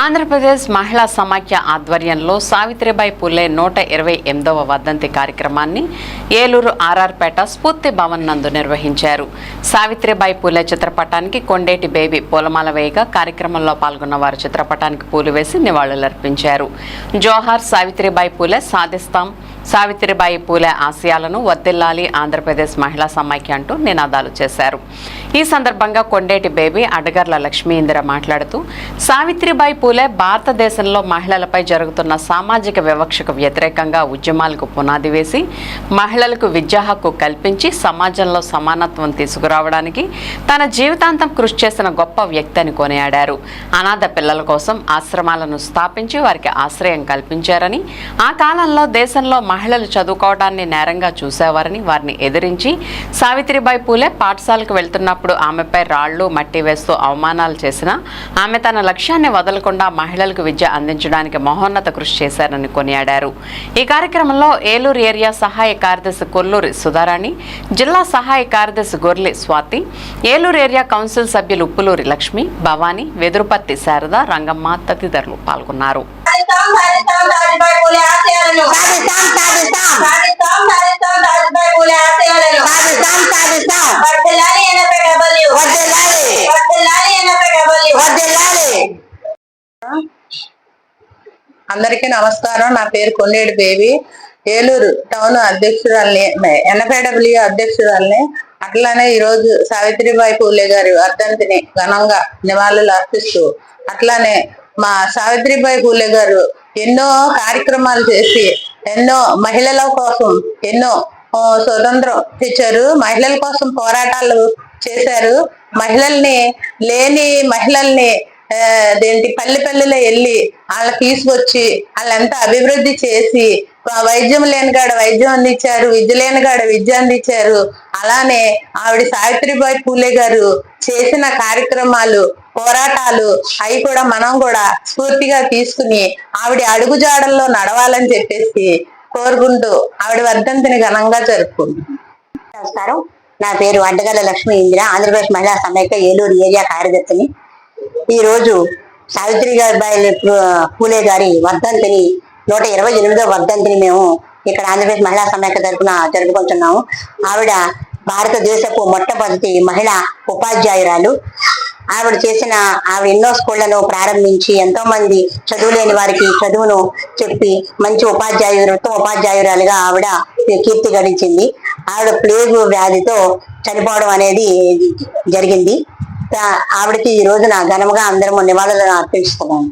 ఆంధ్రప్రదేశ్ మహిళా సమాఖ్య ఆధ్వర్యంలో సావిత్రిబాయి పూలే 128వ వర్ధంతి కార్యక్రమాన్ని ఏలూరు ఆర్ఆర్పేట స్ఫూర్తి భవన్ నందు నిర్వహించారు. సావిత్రిబాయి పూలే చిత్రపటానికి కొండేటి బేబీ పూలమాల వేయగా కార్యక్రమంలో పాల్గొన్న వారు చిత్రపటానికి పూలు వేసి నివాళులర్పించారు. జోహార్ సావిత్రిబాయి పూలే, సాధిస్తాం సావిత్రిబాయి పూలే ఆశయాలను వర్ధిల్లాలి ఆంధ్రప్రదేశ్ మహిళా సమాఖ్య అంటూ నినాదాలు చేశారు. ఈ సందర్భంగా కొండేటి బేబీ, అడగర్ల లక్ష్మీ ఇందిర మాట్లాడుతూ సావిత్రిబాయి పూలే భారతదేశంలో మహిళలపై జరుగుతున్న సామాజిక వివక్షకు వ్యతిరేకంగా ఉద్యమాలకు పునాది వేసి మహిళలకు విద్యా హక్కు కల్పించి సమాజంలో సమానత్వం తీసుకురావడానికి తన జీవితాంతం కృషి చేసిన గొప్ప వ్యక్తి అని కొనియాడారు. అనాథ పిల్లల కోసం ఆశ్రమాలను స్థాపించి వారికి ఆశ్రయం కల్పించారని, ఆ కాలంలో దేశంలో మహిళలు చదువుకోవడాన్ని నేరంగా చూసేవారని, వారిని ఎదిరించి సావిత్రిబాయి పూలే పాఠశాలకు వెళ్తున్నప్పుడు ఆమెపై రాళ్లు మట్టి వేస్తూ అవమానాలు చేసినా ఆమె తన లక్ష్యాన్ని వదలకుండా మహిళలకు విద్య అందించడానికి మహోన్నత కృషి చేశారని కొనియాడారు. ఈ కార్యక్రమంలో ఏలూరు ఏరియా సహాయ కార్యదర్శి కొల్లూరి సుధారాణి, జిల్లా సహాయ కార్యదర్శి గొర్లి స్వాతి, ఏలూరు ఏరియా కౌన్సిల్ సభ్యులు ఉప్పులూరి లక్ష్మి, భవానీ, వెదురుపత్తి శారద, రంగమ్మ తదితరులు పాల్గొన్నారు. అందరికీ నమస్కారం. నా పేరు కొండేటి బేబీ. ఏలూరు టౌన్ అధ్యక్షురాలని, ఎన్ఎఫ్ఐడబ్ల్యూ అధ్యక్షురాలని. అట్లానే ఈరోజు సావిత్రిబాయి పూలే గారి వర్ధంతిని ఘనంగా నివాళులు అర్పిస్తూ, అట్లానే మా సావిత్రిబాయి పూలే గారు ఎన్నో కార్యక్రమాలు చేసి ఎన్నో మహిళల కోసం ఎన్నో స్వతంత్రం తెచ్చారు. మహిళల కోసం పోరాటాలు చేశారు. మహిళల్ని పల్లెలో వెళ్ళి వాళ్ళని తీసుకొచ్చి వాళ్ళంతా అభివృద్ధి చేసి, వైద్యం లేని కాడ వైద్యం అందించారు, విద్య లేని కాడ విద్య అందించారు. అలానే ఆవిడ సావిత్రిబాయి పూలే గారు చేసిన కార్యక్రమాలు, పోరాటాలు అవి కూడా మనం కూడా స్ఫూర్తిగా తీసుకుని ఆవిడ అడుగుజాడల్లో నడవాలని చెప్పేసి కోరుకుంటూ ఆవిడ వర్ధంతిని ఘనంగా జరుపుకుంటున్నాం. నమస్కారం. నా పేరు అడ్డగర్ల లక్ష్మీ ఇందిర, ఆంధ్రప్రదేశ్ మహిళా సమైక్య ఏలూరు ఏరియా కార్యదర్శిని. ఈ రోజు సావిత్రిబాయి పూలే గారి వర్ధంతిని 128వ వర్ధంతిని మేము ఇక్కడ ఆంధ్రప్రదేశ్ మహిళా సమైక్య తరఫున జరుపుకుంటున్నాము. ఆవిడ భారతదేశపు మొట్టమొదటి మహిళా ఉపాధ్యాయురాలు. ఆవిడ ఎన్నో స్కూళ్లను ప్రారంభించి ఎంతో మంది చదువులేని వారికి చదువును చెప్పి మంచి ఉపాధ్యాయురాలుగా ఆవిడ కీర్తి గడించింది. ఆవిడ ప్లేగ్ వ్యాధితో చనిపోవడం అనేది జరిగింది. ఆవిడకి ఈ రోజున ఘనంగా అందరము నివాళులను అర్పిస్తున్నాము.